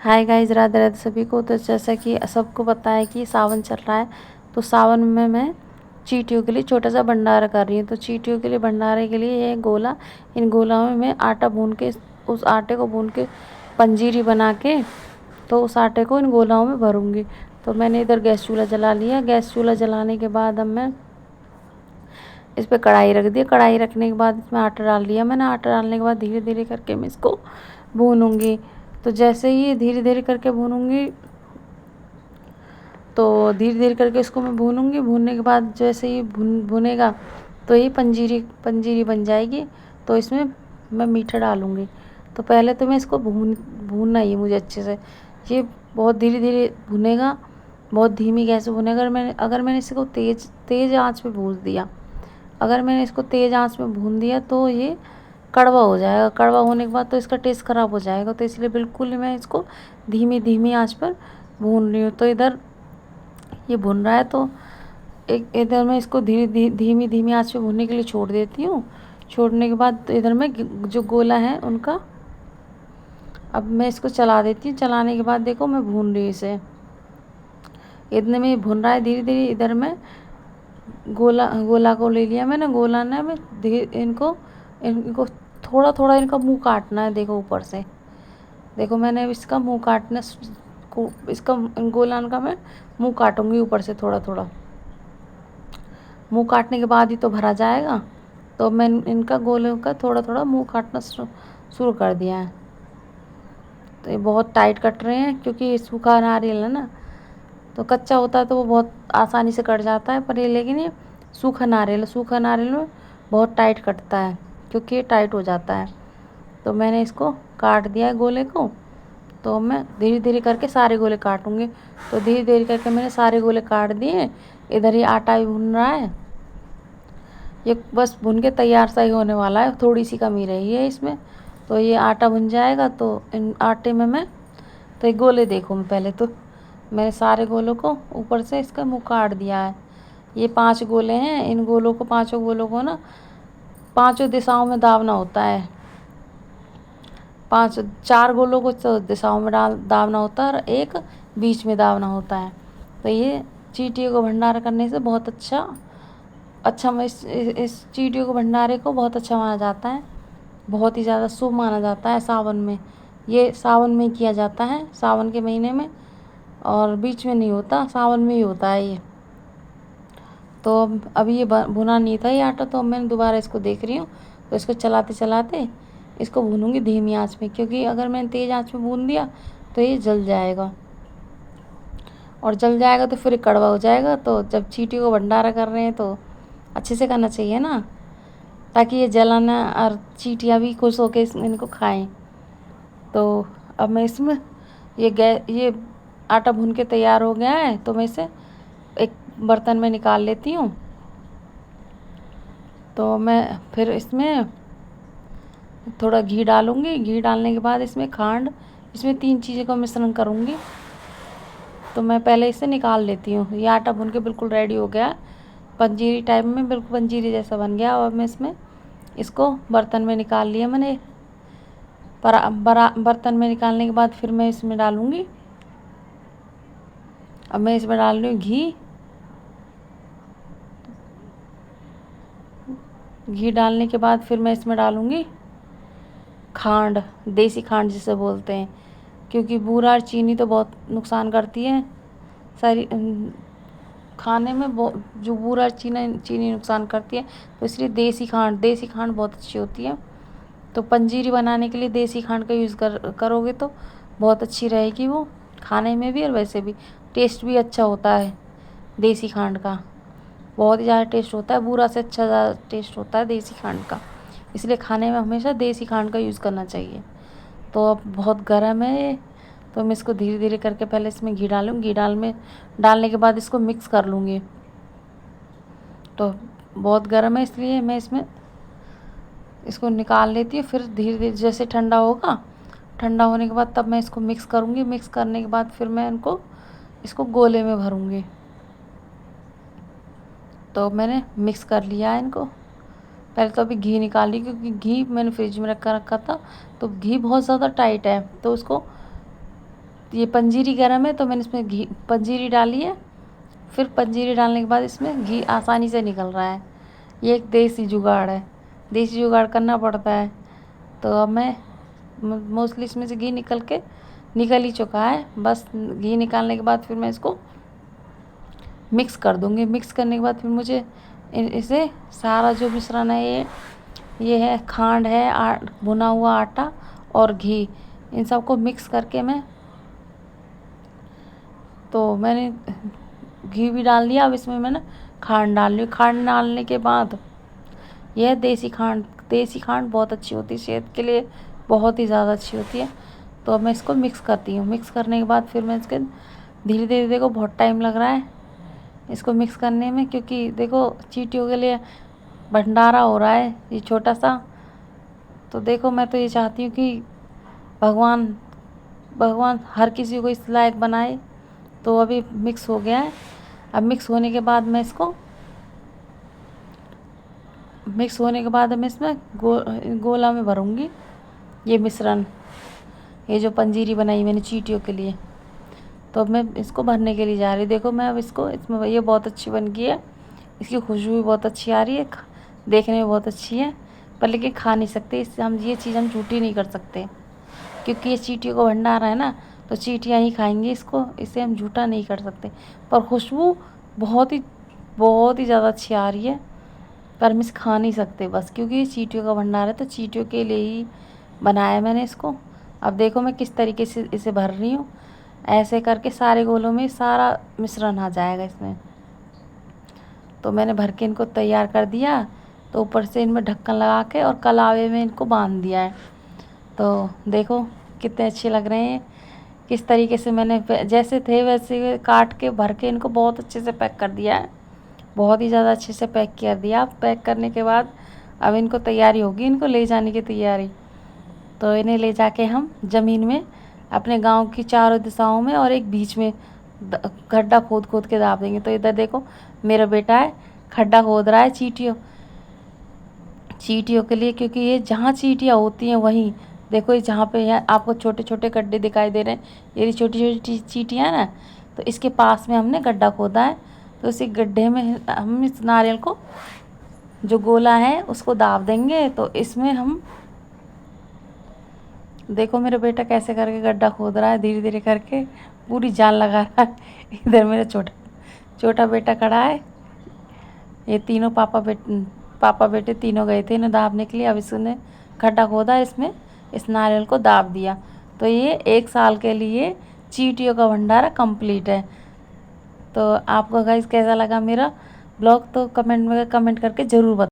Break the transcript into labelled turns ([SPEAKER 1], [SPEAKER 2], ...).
[SPEAKER 1] Hi guys, Radhe Radhe सभी को। तो जैसा कि सबको पता है कि सावन चल रहा है, तो सावन में मैं चींटियों के लिए छोटा सा भंडारा कर रही हूँ। तो चींटियों के लिए भंडारे के लिए ये गोला, इन गोलाओं में मैं आटा भून के, उस आटे को भून के पंजीरी बना के, तो उस आटे को इन गोलाओं में भरूंगी। तो मैंने इधर गैस चूल्हा जला लिया। गैस चूल्हा जलाने के बाद अब मैं इस पर कढ़ाई रख दी। कढ़ाई रखने के बाद इसमें आटा डाल दिया मैंने। आटा डालने के बाद धीरे धीरे करके मैं इसको भूनूंगी। तो जैसे ही धीरे धीरे करके भूनूंगी, तो धीरे धीरे करके इसको मैं भूनूंगी। भूनने के बाद जैसे ही भुनेगा तो ये पंजीरी पंजीरी बन जाएगी। तो इसमें मैं मीठा डालूंगी। तो पहले तो मैं इसको भूनना ही है मुझे अच्छे से। ये बहुत धीरे धीरे भुनेगा, बहुत धीमी गैस पे भुनेगा। अगर मैंने इसको तेज़ तेज़ आँच पे भून दिया, अगर मैंने इसको तेज़ आँच में भून दिया तो ये कड़वा हो जाएगा। कड़वा होने के बाद तो इसका टेस्ट ख़राब हो जाएगा। तो इसलिए बिल्कुल ही मैं इसको धीमी धीमी आँच पर भून रही हूँ। तो इधर ये भुन रहा है, तो एक इधर मैं इसको धीमी धीमी आँच पे भूनने के लिए छोड़ देती हूँ। छोड़ने के बाद तो इधर मैं जो गोला है उनका, अब मैं इसको चला देती हूँ। चलाने के बाद देखो मैं भून रही हूँ इसे। इतने में भुन रहा है धीरे धीरे। इधर मैं गोला गोला को ले लिया मैंने। गोला ने मैं इनको इनको थोड़ा थोड़ा इनका मुंह काटना है। देखो ऊपर से, देखो मैंने इसका मुंह काटना को, इसका गोला का मैं मुंह काटूंगी ऊपर से थोड़ा थोड़ा। मुंह काटने के बाद ही तो भरा जाएगा। तो मैं इनका गोले का थोड़ा थोड़ा मुंह काटना शुरू कर दिया है। तो ये बहुत टाइट कट रहे हैं क्योंकि ये सूखा नारियल है ना। तो कच्चा होता है तो वो बहुत आसानी से कट जाता है, पर ये लेकिन ये सूखा नारियल है। सूखा नारियल में बहुत टाइट कटता है क्योंकि ये टाइट हो जाता है। तो मैंने इसको काट दिया है गोले को। तो मैं धीरे धीरे करके सारे गोले काटूंगी। तो धीरे धीरे करके मैंने सारे गोले काट दिए। इधर ही आटा भी भुन रहा है। ये बस भुन के तैयार सा ही होने वाला है, थोड़ी सी कमी रही है इसमें। तो ये आटा भुन जाएगा। तो इन आटे में मैं, तो ये गोले देखो, मैं पहले तो मैंने सारे गोलों को ऊपर से इसका मुंह काट दिया है। ये 5 गोले हैं। इन गोलों को, पांचों गोलों को ना 5 दिशाओं में दाबना होता है। 4 गोलों को तो दिशाओं में दाबना होता है और एक बीच में दाबना होता है। तो ये चींटियों को भंडारा करने से बहुत अच्छा इस चींटियों को भंडारे को बहुत अच्छा माना जाता है। बहुत ही ज़्यादा शुभ माना जाता है सावन में। ये सावन में किया जाता है, सावन के महीने में, और बीच में नहीं होता, सावन में ही होता है ये। तो अभी ये भुना नहीं था ये आटा, तो अब मैं दोबारा इसको देख रही हूँ। तो इसको चलाते चलाते इसको भूनूंगी धीमी आंच में, क्योंकि अगर मैंने तेज़ आंच में भून दिया तो ये जल जाएगा। और जल जाएगा तो फिर कड़वा हो जाएगा। तो जब चींटियों को भंडारा कर रहे हैं तो अच्छे से करना चाहिए ना, ताकि ये जलाना और चींटियाँ भी खुश होकर इनको खाएं। तो अब मैं इसमें ये आटा भून के तैयार हो गया है। तो मैं इसे एक बर्तन में निकाल लेती हूँ। तो मैं फिर इसमें थोड़ा घी डालूँगी। घी डालने के बाद इसमें खांड, इसमें 3 चीज़ों का मिश्रण करूँगी। तो मैं पहले इसे निकाल लेती हूँ। ये आटा भून के बिल्कुल रेडी हो गया, पंजीरी टाइप में, बिल्कुल पंजीरी जैसा बन गया। और मैं इसमें इसको बर्तन में निकाल लिया मैंने। बर्तन में निकालने के बाद फिर मैं इसमें डालूँगी, अब मैं इसमें डाल रही हूँ घी। घी डालने के बाद फिर मैं इसमें डालूँगी खांड, देसी खांड जिसे बोलते हैं, क्योंकि बूरा और चीनी तो बहुत नुकसान करती है सारी खाने में। जो बूरा और चीनी नुकसान करती है, तो इसलिए देसी खांड बहुत अच्छी होती है। तो पंजीरी बनाने के लिए देसी खांड का यूज़ करोगे तो बहुत अच्छी रहेगी वो, खाने में भी और वैसे भी टेस्ट भी अच्छा होता है। देसी खांड का बहुत ही ज़्यादा टेस्ट होता है, बूरा से अच्छा ज़्यादा टेस्ट होता है देसी खांड का। इसलिए खाने में हमेशा देसी खांड का यूज़ करना चाहिए। तो अब बहुत गर्म है ये, तो मैं इसको धीरे धीरे करके पहले इसमें घी डालूँगी। डालने के बाद इसको मिक्स कर लूँगी। तो बहुत गर्म है इसलिए मैं इसमें इसको निकाल लेती हूँ। फिर धीरे धीरे जैसे ठंडा होगा, ठंडा होने के बाद तब मैं इसको मिक्स करूँगी। मिक्स करने के बाद फिर मैं इसको गोले में भरूँगी। तो मैंने मिक्स कर लिया है इनको। पहले तो अभी घी निकाल ली, क्योंकि घी मैंने फ्रिज में रखा था। तो घी बहुत ज़्यादा टाइट है, तो उसको ये पंजीरी गर्म है तो मैंने इसमें घी पंजीरी डाली है। फिर पंजीरी डालने के बाद इसमें घी आसानी से निकल रहा है। ये एक देसी जुगाड़ है, देसी जुगाड़ करना पड़ता है। तो अब मैं मोस्टली इसमें से घी निकल ही चुका है। बस घी निकालने के बाद फिर मैं इसको मिक्स कर दूँगी। मिक्स करने के बाद फिर मुझे इसे सारा जो मिश्रण है, ये है खांड है, भुना हुआ आटा और घी, इन सबको मिक्स करके मैंने घी भी डाल दिया। अब इसमें मैंने खांड डाल ली। खांड डालने के बाद यह देसी खांड बहुत अच्छी होती है, सेहत के लिए बहुत ही ज़्यादा अच्छी होती है। तो अब मैं इसको मिक्स करती हूँ। मिक्स करने के बाद फिर मैं इसके धीरे धीरे, देखो बहुत टाइम लग रहा है इसको मिक्स करने में, क्योंकि देखो चींटियों के लिए भंडारा हो रहा है ये छोटा सा। तो देखो मैं तो ये चाहती हूँ कि भगवान हर किसी को इस लायक बनाए। तो अभी मिक्स हो गया है। अब मिक्स होने के बाद मैं इसमें गोला में भरूँगी ये मिश्रण, ये जो पंजीरी बनाई मैंने चींटियों के लिए। तो अब मैं इसको भरने के लिए जा रही हूँ। देखो मैं अब इसमें ये बहुत अच्छी बन गई है। इसकी खुशबू भी बहुत अच्छी आ रही है, देखने में बहुत अच्छी है, पर लेकिन खा नहीं सकते। इससे ये चीज़ हम झूठी नहीं कर सकते, क्योंकि ये चींटियों का भंडारा है ना, तो चींटियाँ ही खाएंगी इसको, इसे हम झूठा नहीं कर सकते। पर खुशबू बहुत ही ज़्यादा अच्छी आ रही है, पर हम इसे खा नहीं सकते बस, क्योंकि ये चींटियों का भंडारा है, तो चींटियों के लिए ही बनाया मैंने इसको। अब देखो मैं किस तरीके से इसे भर रही हूँ। ऐसे करके सारे गोलों में सारा मिश्रण आ जाएगा इसमें। तो मैंने भर के इनको तैयार कर दिया। तो ऊपर से इनमें ढक्कन लगा के और कलावे में इनको बांध दिया है। तो देखो कितने अच्छे लग रहे हैं। किस तरीके से मैंने जैसे थे वैसे काट के भर के इनको बहुत अच्छे से पैक कर दिया है, बहुत ही ज़्यादा अच्छे से पैक कर दिया। पैक करने के बाद अब इनको तैयारी होगी, इनको ले जाने की तैयारी। तो इन्हें ले जाके हम ज़मीन में अपने गांव की चारों दिशाओं में और एक बीच में गड्ढा खोद के दाब देंगे। तो इधर देखो मेरा बेटा है, खड्डा खोद रहा है चींटियों के लिए, क्योंकि ये जहाँ चींटियाँ होती हैं वहीं देखो, ये जहाँ पे है आपको छोटे छोटे गड्ढे दिखाई दे रहे हैं, ये छोटी छोटी चींटियाँ हैं ना, तो इसके पास में हमने गड्ढा खोदा है। तो इसी गड्ढे में हम इस नारियल को, जो गोला है, उसको दाब देंगे। तो इसमें हम देखो मेरा बेटा कैसे करके गड्ढा खोद रहा है, धीरे धीरे करके पूरी जान लगा रहा है। इधर मेरा छोटा बेटा खड़ा है। ये तीनों पापा बेटे तीनों गए थे इन्हें दाबने के लिए। अब इसने गड्ढा खोदा, इसमें इस नारियल को दाब दिया। तो ये 1 साल के लिए चींटियों का भंडारा कंप्लीट है। तो आपको गाइस कैसा लगा मेरा ब्लॉग, तो कमेंट करके ज़रूर बताएं।